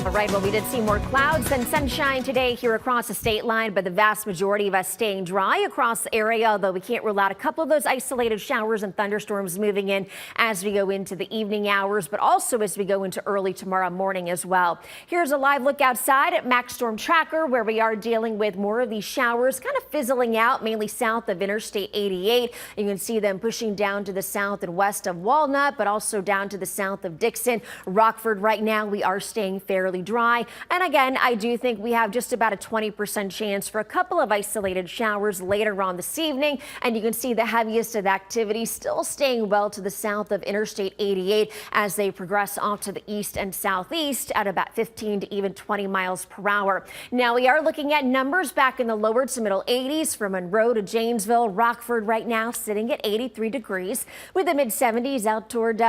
All right, well, we did see more clouds than sunshine today here across the state line, but the vast majority of us staying dry across the area, although we can't rule out a couple of those isolated showers and thunderstorms moving in as we go into the evening hours, but also as we go into early tomorrow morning as well. Here's a live look outside at Max Storm Tracker, where we are dealing with more of these showers kind of fizzling out, mainly south of Interstate 88. You can see them pushing down to the south and west of Walnut, but also down to the south of Dixon. Rockford right now, we are staying fairly dry. And again, I do think we have just about a 20% chance for a couple of isolated showers later on this evening. And you can see the heaviest of activity still staying well to the south of Interstate 88 as they progress off to the east and southeast at about 15 to even 20 miles per hour. Now we are looking at numbers back in the lower to middle 80s from Monroe to Janesville. Rockford right now sitting at 83 degrees with the mid 70s out toward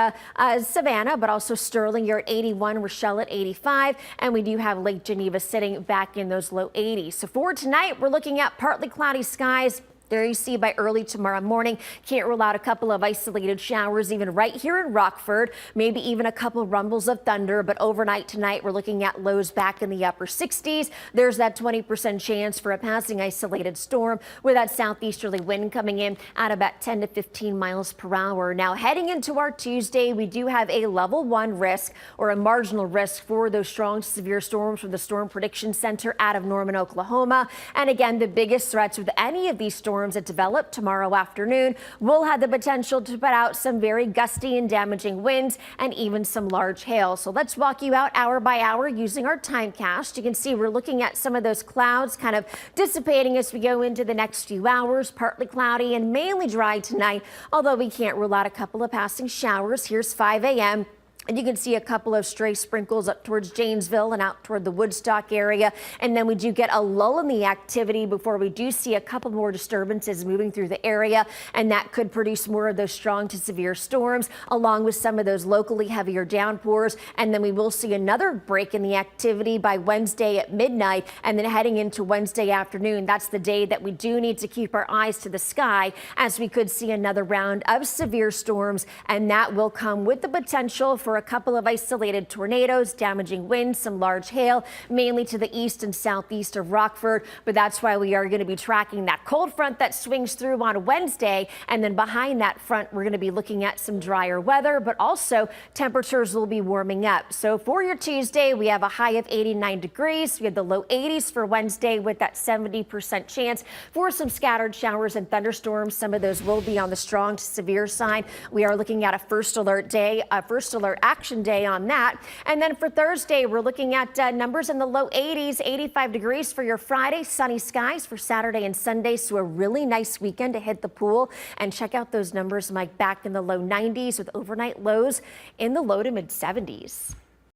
Savannah, but also Sterling, you're at 81, Rochelle at 85, and we do have Lake Geneva sitting back in those low 80s. So for tonight, we're looking at partly cloudy skies. There you see by early tomorrow morning. Can't rule out a couple of isolated showers even right here in Rockford, maybe even a couple rumbles of thunder. But overnight tonight, we're looking at lows back in the upper 60s. There's that 20% chance for a passing isolated storm with that southeasterly wind coming in at about 10 to 15 miles per hour. Now heading into our Tuesday, we do have a level 1 risk or a marginal risk for those strong severe storms from the Storm Prediction Center out of Norman, Oklahoma. And again, the biggest threats with any of these storms that develop tomorrow afternoon will have the potential to put out some very gusty and damaging winds and even some large hail. So let's walk you out hour by hour using our timecast. You can see we're looking at some of those clouds kind of dissipating as we go into the next few hours. Partly cloudy and mainly dry tonight, although we can't rule out a couple of passing showers. Here's 5 a.m. And you can see a couple of stray sprinkles up towards Janesville and out toward the Woodstock area. And then we do get a lull in the activity before we do see a couple more disturbances moving through the area. And that could produce more of those strong to severe storms, along with some of those locally heavier downpours. And then we will see another break in the activity by Wednesday at midnight. And then heading into Wednesday afternoon, that's the day that we do need to keep our eyes to the sky, as we could see another round of severe storms. And that will come with the potential for a couple of isolated tornadoes, damaging winds, some large hail, mainly to the east and southeast of Rockford. But that's why we are going to be tracking that cold front that swings through on Wednesday. And then behind that front, we're going to be looking at some drier weather, but also temperatures will be warming up. So for your Tuesday, we have a high of 89 degrees. We have the low 80s for Wednesday with that 70% chance for some scattered showers and thunderstorms. Some of those will be on the strong to severe side. We are looking at a first alert day, first alert action day on that. And then for Thursday, we're looking at numbers in the low 80s, 85 degrees for your Friday, sunny skies for Saturday and Sunday. So a really nice weekend to hit the pool. And check out those numbers, Mike, back in the low 90s with overnight lows in the low to mid 70s.